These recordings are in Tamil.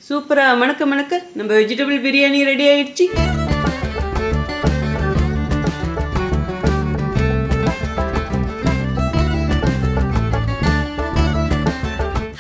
சூப்பரா மணக்க மணக்க நம்ம வெஜிடபிள் பிரியாணி ரெடி ஆயிடுச்சு.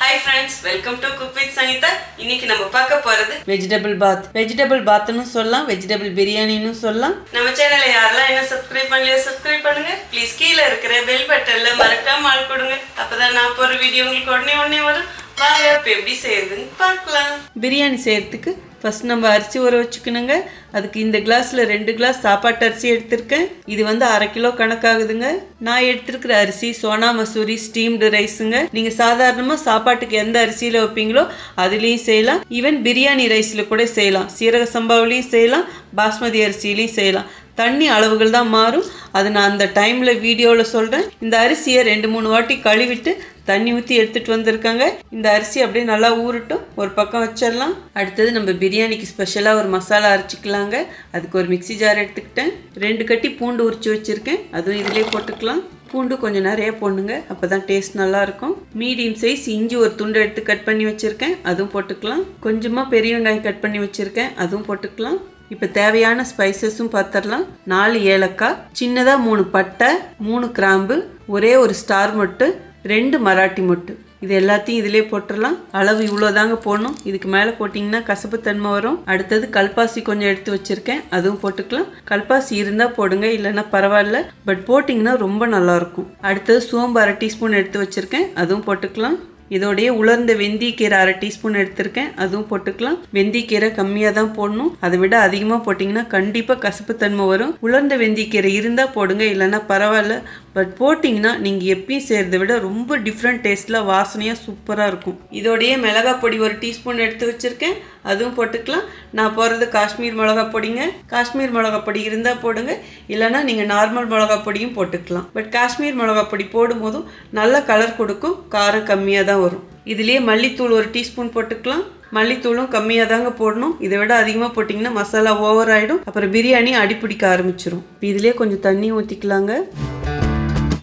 Hi friends, welcome to cook with Sangeetha. இன்னைக்கு நம்ம பார்க்க போறது வெஜிடபிள் பாத். வெஜிடபிள் பாத்னு சொல்லலாம், வெஜிடபிள் பிரியாணின்னு சொல்லலாம். நம்ம சேனலை யாரெல்லாம் என்ன சப்ஸ்கிரைப் பண்ணலையோ சப்ஸ்கிரைப் பண்ணுங்க. ப்ளீஸ் கீழே இருக்கிற பெல் பட்டன்ல மறக்காம ஆள் கொடுங்க. அப்பதான் நான் போற வீடியோ உங்களுக்கு உடனே வரும். வாங்க இப்போ எப்படி செய்யறதுன்னு பார்க்கலாம். பிரியாணி செய்யறதுக்கு ஃபர்ஸ்ட் நம்ம அரிசி ஊற வச்சுக்கணுங்க. அதுக்கு இந்த கிளாஸில் 2 கிளாஸ் சாப்பாட்டு அரிசி எடுத்திருக்கேன். இது வந்து 1/2 கிலோ கணக்காகுதுங்க. நான் எடுத்திருக்கிற அரிசி சோனா மசூரி ஸ்டீம்டு ரைஸுங்க. நீங்கள் சாதாரணமாக சாப்பாட்டுக்கு எந்த அரிசியில் வைப்பீங்களோ அதுலேயும் செய்யலாம். ஈவன் பிரியாணி ரைஸில் கூட செய்யலாம். சீரக சம்பாவிலையும் செய்யலாம், பாஸ்மதி அரிசியிலையும் செய்யலாம். தண்ணி அளவுகள் தான் மாறும். அது நான் அந்த டைமில் வீடியோவில் சொல்கிறேன். இந்த அரிசியை 2-3 வாட்டி கழுவிட்டு தண்ணி ஊற்றி எடுத்துகிட்டு வந்திருக்காங்க. இந்த அரிசி அப்படியே நல்லா ஊறட்டும், ஒரு பக்கம் வச்சிடலாம். அடுத்தது நம்ம பிரியாணிக்கு ஸ்பெஷலாக ஒரு மசாலா அரைச்சிக்கலாங்க. அதுக்கு ஒரு மிக்சி ஜார் எடுத்துக்கிட்டேன். 2 கட்டி பூண்டு உரிச்சு வச்சுருக்கேன், அதுவும் இதிலே போட்டுக்கலாம். பூண்டு கொஞ்சம் நிறைய போடணுங்க, அப்போ தான் டேஸ்ட் நல்லாயிருக்கும். மீடியம் சைஸ் இஞ்சி ஒரு துண்டு எடுத்து கட் பண்ணி வச்சுருக்கேன், அதுவும் போட்டுக்கலாம். கொஞ்சமாக பெரிய வெங்காயம் கட் பண்ணி வச்சுருக்கேன், அதுவும் போட்டுக்கலாம். இப்போ தேவையான ஸ்பைசஸும் பார்த்துடலாம். 4 ஏலக்காய், சின்னதாக 3 பட்டை, 3 கிராம்பு, ஒரே ஒரு ஸ்டார் மொட்டு, 2 மராட்டி மொட்டு. இது எல்லாத்தையும் இதிலே போட்டுடலாம். அளவு இவ்வளோதாங்க போடணும். இதுக்கு மேலே போட்டிங்கன்னா கசப்பு தன்மை வரும். அடுத்தது கல்பாசி கொஞ்சம் எடுத்து வச்சுருக்கேன், அதுவும் போட்டுக்கலாம். கல்பாசி இருந்தால் போடுங்க, இல்லைன்னா பரவாயில்ல, பட் போட்டிங்கன்னா ரொம்ப நல்லாயிருக்கும். அடுத்தது சோம்பு 1/2 டீஸ்பூன் எடுத்து வச்சுருக்கேன், அதுவும் போட்டுக்கலாம். இதோடைய உலர்ந்த வெந்தயக்கீரை 1/2 டீஸ்பூன் எடுத்திருக்கேன், அதுவும் போட்டுக்கலாம். வெந்தயக்கீரை கம்மியாக தான் போடணும், அதை விட அதிகமாக போட்டிங்கன்னா கண்டிப்பாக கசப்பு தன்மை வரும். உலர்ந்த வெந்தயக்கீரை இருந்தால் போடுங்க, இல்லைன்னா பரவாயில்ல, பட் போட்டிங்கன்னா நீங்கள் எப்பயும் செய்கிறத விட ரொம்ப டிஃப்ரெண்ட் டேஸ்ட்டில் வாசனையாக சூப்பராக இருக்கும். இதோடைய மிளகாய் பொடி 1 டீஸ்பூன் எடுத்து வச்சுருக்கேன், அதுவும் போட்டுக்கலாம். நான் போடுறது காஷ்மீர் மிளகா பொடிங்க. காஷ்மீர் மிளகா பொடி இருந்தால் போடுங்க, இல்லைனா நீங்கள் நார்மல் மிளகா பொடியும் போட்டுக்கலாம். பட் காஷ்மீர் மிளகா பொடி போடும்போதும் நல்ல கலர் கொடுக்கும், காரம் கம்மியாக தான் வரும். இதுலேயே மல்லித்தூள் 1 டீஸ்பூன் போட்டுக்கலாம். மல்லித்தூளும் கம்மியாக தாங்க போடணும், இதை விட அதிகமாக போட்டிங்கன்னா மசாலா ஓவர் ஆகிடும், அப்புறம் பிரியாணி அடிப்பிடிக்க ஆரம்பிச்சிடும். இதுலேயே கொஞ்சம் தண்ணி ஊற்றிக்கலாங்க.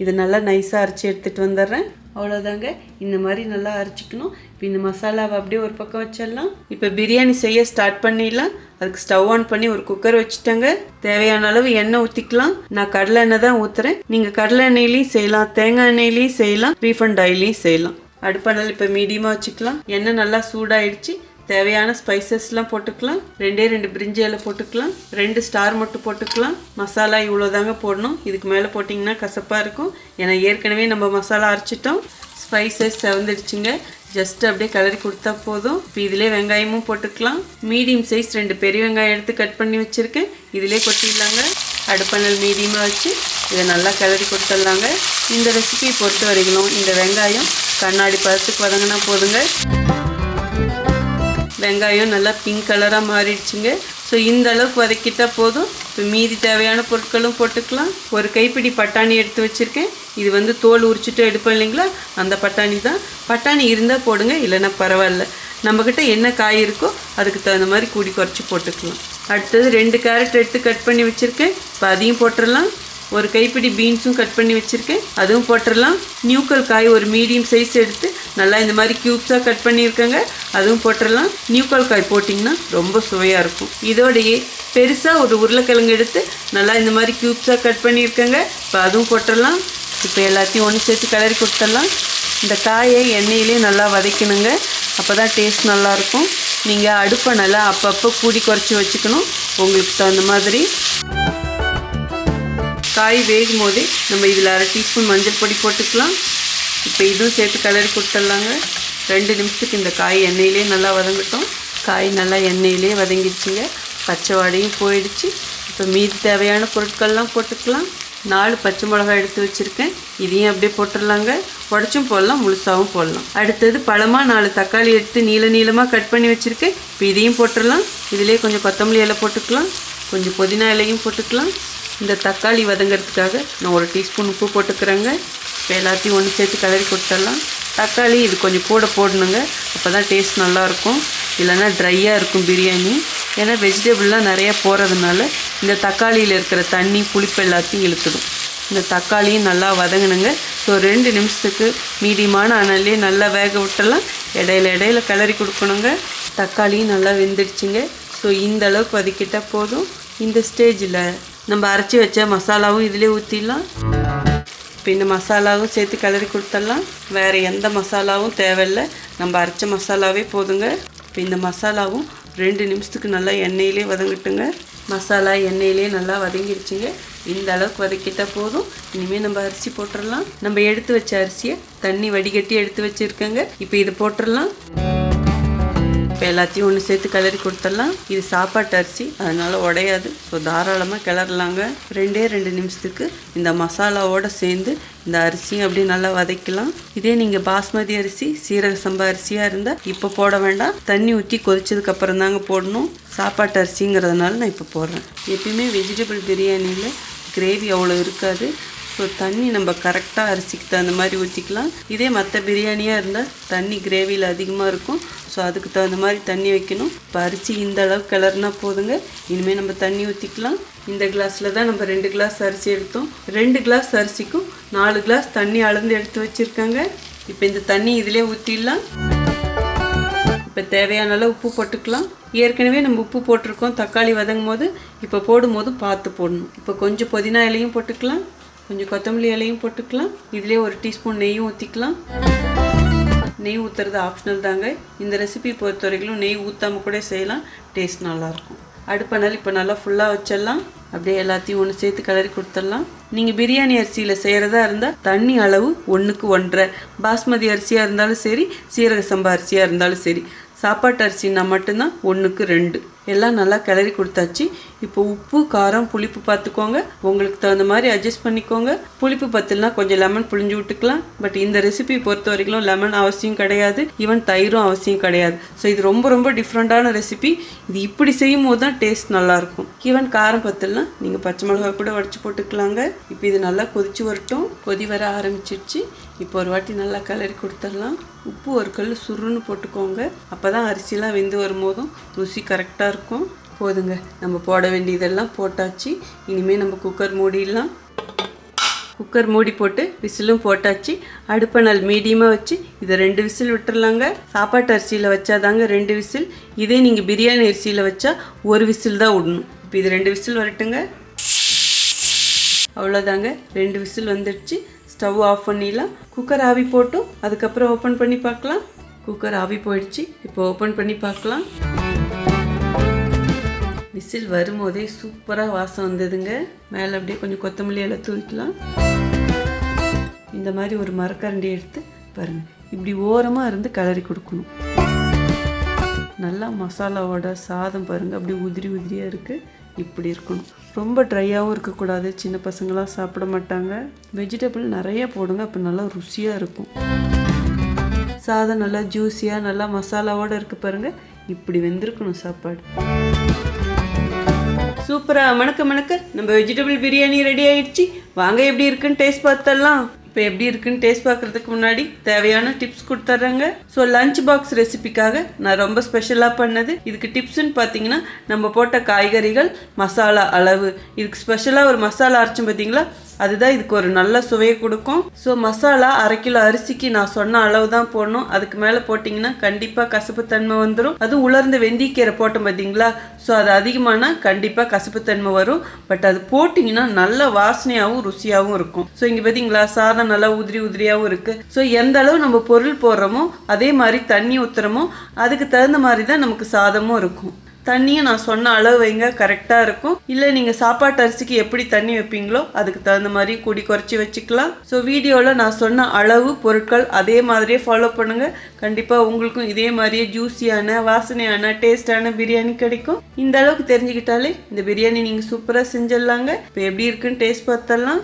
இதை நல்லா நைஸாக அரைச்சி எடுத்துகிட்டு வந்துடுறேன். அவ்வளோதாங்க, இந்த மாதிரி நல்லா அரைச்சிக்கணும். இப்போ இந்த மசாலாவை அப்படியே ஒரு பக்கம் வச்சிடலாம். இப்போ பிரியாணி செய்ய ஸ்டார்ட் பண்ணிடலாம். அதுக்கு ஸ்டவ் ஆன் பண்ணி ஒரு குக்கர் வச்சுட்டேங்க. தேவையான அளவு எண்ணெய் ஊற்றிக்கலாம். நான் கடலை எண்ணெய் தான் ஊற்றுறேன். நீங்கள் கடலை எண்ணெயிலையும் செய்யலாம், தேங்காய் எண்ணெயிலையும் செய்யலாம், ரீஃபண்ட் ஆயிலையும் செய்யலாம். அடுப்பானல் இப்போ மீடியமாக வச்சுக்கலாம். எண்ணெய் நல்லா சூடாயிடுச்சு. தேவையான ஸ்பைசஸ்லாம் போட்டுக்கலாம். 2 பிரிஞ்சி இலை போட்டுக்கலாம். 2 ஸ்டார் மட்டும் போட்டுக்கலாம். மசாலா இவ்வளோதாங்க போடணும், இதுக்கு மேலே போட்டிங்கன்னா கசப்பாக இருக்கும். ஏன்னா ஏற்கனவே நம்ம மசாலா அரைச்சிட்டோம். ஸ்பைசஸ் செவந்துடுச்சுங்க, ஜஸ்ட் அப்படியே கலரி கொடுத்தா போதும். இப்போ இதிலே வெங்காயமும் போட்டுக்கலாம். மீடியம் சைஸ் 2 பெரிய வெங்காயம் எடுத்து கட் பண்ணி வச்சுருக்கேன், இதிலே கொட்டிடலாங்க. அடுப்பணல் மீடியமாக வச்சு இதை நல்லா கிளறி கொடுத்துடலாங்க. இந்த ரெசிபியை பொறுத்த வரைக்கும் இந்த வெங்காயம் கண்ணாடி பதத்துக்கு வதங்கினா போதுங்க. வெங்காயம் நல்லா பிங்க் கலராக மாறிடுச்சுங்க. ஸோ இந்த அளவுக்கு வதக்கிட்டால் போதும். இப்போ மீதி தேவையான பொருட்களும் போட்டுக்கலாம். ஒரு கைப்பிடி பட்டாணி எடுத்து வச்சுருக்கேன். இது வந்து தோல் உரிச்சிட்டு எடுப்போம் இல்லைங்களா, அந்த பட்டாணி தான். பட்டாணி இருந்தால் போடுங்க, இல்லைன்னா பரவாயில்ல. நம்மக்கிட்ட என்ன காய் இருக்கோ அதுக்கு தகுந்த மாதிரி கூடி குறைச்சி போட்டுக்கலாம். அடுத்தது 2 கேரட் எடுத்து கட் பண்ணி வச்சுருக்கேன், இப்போ அதையும் போட்டுடலாம். ஒரு கைப்பிடி பீன்ஸும் கட் பண்ணி வச்சுருக்கேன், அதுவும் போட்டுடலாம். நியூக்கல் காய் ஒரு மீடியம் சைஸ் எடுத்து நல்லா இந்த மாதிரி க்யூப்ஸாக கட் பண்ணியிருக்கேங்க, அதுவும் போட்டுடலாம். நியூக்கல் காய் போட்டிங்கன்னா ரொம்ப சுவையாக இருக்கும். இதோடையே பெருசாக ஒரு உருளைக்கிழங்கு எடுத்து நல்லா இந்த மாதிரி க்யூப்ஸாக கட் பண்ணியிருக்கேங்க, இப்போ அதுவும் போட்டுடலாம். இப்போ எல்லாத்தையும் ஒன்று சேர்த்து கிளறி கொடுத்துடலாம். இந்த காயை எண்ணெயிலே நல்லா வதக்கணுங்க, அப்போ தான் டேஸ்ட் நல்லாயிருக்கும். நீங்கள் அடுப்பை நல்லா அப்பப்போ கூடி குறைச்சி வச்சுக்கணும், உங்களுக்கு தகுந்த மாதிரி. காய் வேகும் போதே நம்ம இதில் 1/2 டீஸ்பூன் மஞ்சள் பொடி போட்டுக்கலாம். இப்போ இதுவும் சேர்த்து கலரி கொடுத்துடலாங்க. 2 நிமிஷத்துக்கு இந்த காய் எண்ணெயிலே நல்லா வதங்கட்டும். காய் நல்லா எண்ணெயிலே வதங்கிடுச்சுங்க, பச்சை வாடையும் போயிடுச்சு. இப்போ மீதி தேவையான பொருட்கள்லாம் போட்டுக்கலாம். 4 பச்சை மிளகாய் எடுத்து வச்சுருக்கேன், இதையும் அப்படியே போட்டுடலாங்க. உடச்சும் போடலாம், முழுசாகவும் போடலாம். அடுத்தது பழமாக 4 தக்காளி எடுத்து நீளமாக கட் பண்ணி வச்சுருக்கேன், இப்போ இதையும் போட்டுடலாம். இதிலே கொஞ்சம் கொத்தமல்லி இலை போட்டுக்கலாம், கொஞ்சம் புதினா இலையும் போட்டுக்கலாம். இந்த தக்காளி வதங்கிறதுக்காக நான் 1 டீஸ்பூன் உப்பு போட்டுக்கிறேங்க. இப்போ எல்லாத்தையும் ஒன்று சேர்த்து கலரி கொடுத்துடலாம். தக்காளி இது கொஞ்சம் கூட போடணுங்க, அப்போ தான் டேஸ்ட் நல்லாயிருக்கும், இல்லைன்னா ட்ரையாக இருக்கும் பிரியாணி. ஏன்னா வெஜிடபிள்லாம் நிறையா போடுறதுனால இந்த தக்காளியில் இருக்கிற தண்ணி புளிப்பு எல்லாத்தையும் இழுத்துடும். இந்த தக்காளியும் நல்லா வதங்கணுங்க. ஸோ 2 நிமிஷத்துக்கு மீடியமான அனல்லே நல்லா வேக விட்டுடலாம். இடையில கிளறி கொடுக்கணுங்க. தக்காளியும் நல்லா வெந்துடுச்சுங்க. ஸோ இந்த அளவுக்கு வதக்கிட்டால் போதும். இந்த ஸ்டேஜில் நம்ம அரைச்சி வச்ச மசாலாவும் இதிலே ஊற்றிடலாம். இப்போ இந்த மசாலாவும் சேர்த்து கிளறி கொடுத்துடலாம். வேறு எந்த மசாலாவும் தேவையில்லை, நம்ம அரைச்ச மசாலாவே போதுங்க. இப்போ இந்த மசாலாவும் 2 நிமிஷத்துக்கு நல்லா எண்ணெயிலே வதங்கிட்டுங்க. மசாலா எண்ணெயிலே நல்லா வதங்கிடுச்சுங்க. இந்த அளவுக்கு வதக்கிட்டால் போதும். இனிமேல் நம்ம அரிசி போட்டுடலாம். நம்ம எடுத்து வச்ச அரிசியை தண்ணி வடிகட்டி எடுத்து வச்சுருக்கேங்க. இப்போ இதை போட்டுடலாம். இப்போ எல்லாத்தையும் ஒன்று சேர்த்து கிளறி கொடுத்துடலாம். இது சாப்பாட்டு அரிசி, அதனால் உடையாது. ஸோ தாராளமாக கிளறலாங்க. 2 நிமிஷத்துக்கு இந்த மசாலாவோடு சேர்ந்து இந்த அரிசியும் அப்படியே நல்லா வதக்கலாம். இதே நீங்கள் பாஸ்மதி அரிசி, சீரக சம்பா அரிசியாக இருந்தால் இப்போ போட வேண்டாம். தண்ணி ஊற்றி கொதிச்சதுக்கப்புறம் தாங்க போடணும். சாப்பாட்டு அரிசிங்கிறதுனால நான் இப்போ போடுறேன். எப்பயுமே வெஜிடபிள் பிரியாணியில் கிரேவி அவ்வளோ இருக்காது. ஸோ தண்ணி நம்ம கரெக்டாக அரிசிக்கு தகுந்த மாதிரி ஊற்றிக்கலாம். இதே மற்ற பிரியாணியாக இருந்தால் தண்ணி கிரேவியில் அதிகமாக இருக்கும். ஸோ அதுக்கு தகுந்த மாதிரி தண்ணி வைக்கணும். இப்போ அரிசி இந்த அளவுக்கு கிளறுனா போதுங்க. இனிமேல் நம்ம தண்ணி ஊற்றிக்கலாம். இந்த கிளாஸில் தான் நம்ம 2 கிளாஸ் அரிசி எடுத்தோம். 2 கிளாஸ் அரிசிக்கும் 4 கிளாஸ் தண்ணி அளந்து எடுத்து வச்சுருக்காங்க. இப்போ இந்த தண்ணி இதிலே ஊற்றிடலாம். இப்போ தேவையான அளவு உப்பு போட்டுக்கலாம். ஏற்கனவே நம்ம உப்பு போட்டிருக்கோம் தக்காளி வதங்கும் போது. இப்போ போடும்போது பார்த்து போடணும். இப்போ கொஞ்சம் புதினா இலையும் போட்டுக்கலாம், கொஞ்சம் கொத்தமல்லி இலையும் போட்டுக்கலாம். இதிலே 1 டீஸ்பூன் நெய்யும் ஊற்றிக்கலாம். நெய் ஊற்றுறது ஆப்ஷனல் தாங்க. இந்த ரெசிபி பொறுத்த வரைக்கும் நெய் ஊற்றாமல் கூட செய்யலாம், டேஸ்ட் நல்லாயிருக்கும். அடுப்பனால் இப்போ நல்லா ஃபுல்லாக வச்சிடலாம். அப்படியே எல்லாத்தையும் ஒன்று சேர்த்து கிளறி கொடுத்துடலாம். நீங்கள் பிரியாணி அரிசியில் செய்கிறதா இருந்தால் தண்ணி அளவு 1க்கு 1.5. பாஸ்மதி அரிசியாக இருந்தாலும் சரி, சீரக சம்பா அரிசியாக இருந்தாலும் சரி. சாப்பாட்டு அரிசினா மட்டும்தான் 1க்கு 2. எல்லாம் நல்லா கிளறி கொடுத்தாச்சு. இப்போ உப்பு, காரம், புளிப்பு பார்த்துக்கோங்க. உங்களுக்கு தகுந்த மாதிரி அட்ஜஸ்ட் பண்ணிக்கோங்க. புளிப்பு பத்தலைனா கொஞ்சம் லெமன் புழிஞ்சு விட்டுக்கலாம். பட் இந்த ரெசிபி பொறுத்த வரைக்கும் லெமன் அவசியம் கிடையாது, ஈவன் தயிரும் அவசியம் கிடையாது. ஸோ இது ரொம்ப டிஃப்ரெண்ட்டான ரெசிபி. இது இப்படி செய்யும் போது தான் டேஸ்ட் நல்லாயிருக்கும். ஈவன் காரம் பத்தலைனா நீங்கள் பச்சை மிளகாய் கூட வடித்து போட்டுக்கலாங்க. இப்போ இது நல்லா கொதிச்சு வரட்டும். கொதி வர ஆரம்பிச்சிருச்சு. இப்போ ஒரு வாட்டி நல்லா கிளறி கொடுத்துடலாம். உப்பு ஒரு கல் சுருன்னு போட்டுக்கோங்க. அப்போ தான் அரிசிலாம் வெந்து வரும்போதும் ருசி கரெக்டாக இருக்கும். போதுங்க, நம்ம போட வேண்டியதெல்லாம் போட்டாச்சு. இனிமேல் நம்ம குக்கர் மூடிடலாம். குக்கர் மூடி போட்டு விசிலும் போட்டாச்சு. அடுப்பை நல்ல மீடியமாக வச்சு இதை 2 விசில் விட்டுறலாங்க. சாப்பாட்டு அரிசியில் வச்சாதாங்க 2 விசில். இதே நீங்கள் பிரியாணி அரிசியில் வச்சா 1 விசில் தான் விடணும். இப்போ இது 2 விசில் வரட்டுங்க. அவ்வளோதாங்க, 2 விசில் வந்துடுச்சு. ஸ்டவ் ஆஃப் பண்ணிடலாம். குக்கர் ஆவி போட்டும் அதுக்கப்புறம் ஓப்பன் பண்ணி பார்க்கலாம். குக்கர் ஆவி போயிடுச்சு. இப்போ ஓப்பன் பண்ணி பார்க்கலாம். விசில் வரும்போதே சூப்பராக வாசம் வந்ததுங்க. மேலே அப்படியே கொஞ்சம் கொத்தமல்லி எல்லாம் தூக்கிக்கலாம். இந்த மாதிரி ஒரு மரக்கரண்டி எடுத்து பாருங்கள், இப்படி ஓரமாக இருந்து கிளறி கொடுக்கணும். நல்லா மசாலாவோட சாதம் பாருங்கள், அப்படி உதிரியாக இருக்குது. இப்படி இருக்கணும். ரொம்ப ட்ரையாகவும் இருக்கக்கூடாது, சின்ன பசங்களாம் சாப்பிட மாட்டாங்க. வெஜிடபிள் நிறைய போடுங்க, அப்போ நல்லா ருசியாக இருக்கும். சாதம் நல்லா ஜூஸியாக நல்லா மசாலாவோடு இருக்குது பாருங்கள். இப்படி வெந்திருக்கணும் சாப்பாடு. சூப்பராக மணக்க நம்ம வெஜிடபிள் பிரியாணி ரெடி ஆயிடுச்சு. வாங்க எப்படி இருக்குன்னு டேஸ்ட் பார்த்தலாம். இப்போ எப்படி இருக்குன்னு டேஸ்ட் பார்க்குறதுக்கு முன்னாடி தேவையான டிப்ஸ் கொடுத்துட்றேங்க. ஸோ லஞ்ச் பாக்ஸ் ரெசிபிக்காக நான் ரொம்ப ஸ்பெஷலாக பண்ணது. இதுக்கு டிப்ஸ்ன்னு பார்த்தீங்கன்னா, நம்ம போட்ட காய்கறிகள், மசாலா அளவு. இதுக்கு ஸ்பெஷலாக ஒரு மசாலா அரைச்சோம் பார்த்தீங்களா, அதுதான் இதுக்கு ஒரு நல்ல சுவையை கொடுக்கும். ஸோ மசாலா 1/2 கிலோ அரிசிக்கு நான் சொன்ன அளவு தான் போடணும். அதுக்கு மேலே போட்டிங்கன்னா கண்டிப்பாக கசப்புத்தன்மை வந்துடும். அதுவும் உலர்ந்த வெந்தயக்கீரை போட்டோம் பார்த்தீங்களா, ஸோ அது அதிகமானா கண்டிப்பாக கசப்புத்தன்மை வரும். பட் அது போட்டிங்கன்னா நல்ல வாசனையாகவும் ருசியாகவும் இருக்கும். ஸோ இங்கே பார்த்தீங்களா, சாதம் நல்லா உதிரியாகவும் இருக்குது. ஸோ எந்த அளவு நம்ம பொருள் போடுறோமோ அதே மாதிரி தண்ணி ஊற்றுறோமோ அதுக்கு தகுந்த மாதிரி தான் நமக்கு சாதமும் இருக்கும். தண்ணியும் நான் சொன்ன அளவு வைங்க, கரெக்டாக இருக்கும். இல்லை நீங்கள் சாப்பாட்டு அரிசிக்கு எப்படி தண்ணி வைப்பீங்களோ அதுக்கு தகுந்த மாதிரி கூடி குறைச்சி வச்சுக்கலாம். ஸோ வீடியோவில் நான் சொன்ன அளவு பொருட்கள் அதே மாதிரியே ஃபாலோ பண்ணுங்கள். கண்டிப்பாக உங்களுக்கும் இதே மாதிரியே ஜூஸியான, வாசனையான, டேஸ்டான பிரியாணி கிடைக்கும். இந்த அளவுக்கு தெரிஞ்சுக்கிட்டாலே இந்த பிரியாணி நீங்கள் சூப்பராக செஞ்சிடலாங்க. இப்போ எப்படி இருக்குன்னு டேஸ்ட் பார்த்தலாம்.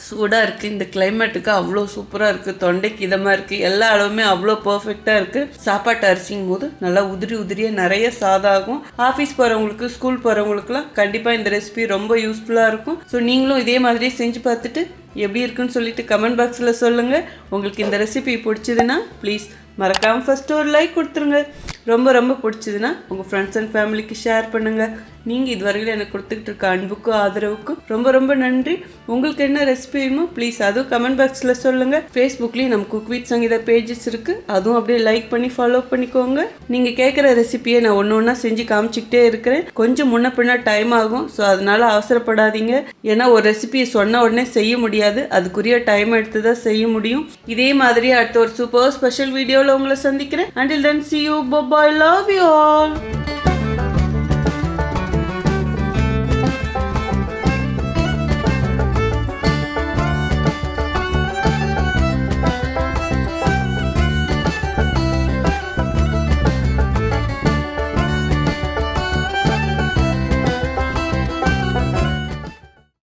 சூடாக இருக்குது. இந்த கிளைமேட்டுக்கு அவ்வளோ சூப்பராக இருக்குது. தொண்டைக்கு இதமாக இருக்குது. எல்லா அளவுமே அவ்வளோ பர்ஃபெக்டாக இருக்குது. சாப்பாட்டு அரிசிங்கும் போது நல்லா உதிரியாக நிறைய சாதாகும். ஆஃபீஸ் போகிறவங்களுக்கு, ஸ்கூல் போகிறவங்களுக்குலாம் கண்டிப்பாக இந்த ரெசிபி ரொம்ப யூஸ்ஃபுல்லாக இருக்கும். ஸோ நீங்களும் இதே மாதிரி செஞ்சு பார்த்துட்டு எப்படி இருக்குன்னு சொல்லிட்டு கமெண்ட் பாக்ஸில் சொல்லுங்கள். உங்களுக்கு இந்த ரெசிபி பிடிச்சதுன்னா ப்ளீஸ் மறக்காமல் ஃபஸ்ட்டு ஒரு லைக் கொடுத்துருங்க. ரொம்ப பிடிச்சதுன்னா உங்கள் ஃப்ரெண்ட்ஸ் அண்ட் ஃபேமிலிக்கு ஷேர் பண்ணுங்கள். நீங்கள் இதுவரையில் எனக்கு கொடுத்துக்கிட்டு இருக்க அன்புக்கும் ஆதரவுக்கும் ரொம்ப ரொம்ப நன்றி. உங்களுக்கு என்ன ரெசிபி வேணுமோ ப்ளீஸ் அதுவும் கமெண்ட் பாக்ஸில் சொல்லுங்கள். ஃபேஸ்புக்லேயும் நம்ம குக் வித் சங்கீதா பேஜஸ் இருக்குது, அதுவும் அப்படியே லைக் பண்ணி ஃபாலோ பண்ணிக்கோங்க. நீங்கள் கேட்குற ரெசிபியை நான் ஒன்று ஒன்றா செஞ்சு காமிச்சிக்கிட்டே இருக்கிறேன். கொஞ்சம் முன்ன பின்ன டைம் ஆகும், ஸோ அதனால அவசரப்படாதீங்க. ஏன்னா ஒரு ரெசிபியை சொன்ன உடனே செய்ய முடியாது, அதுக்குரிய டைம் எடுத்து தான் செய்ய முடியும். இதே மாதிரி அடுத்த ஒரு சூப்பர் ஸ்பெஷல் வீடியோவில் உங்களை சந்திக்கிறேன். Until then, see you. Bye bye. Love you all.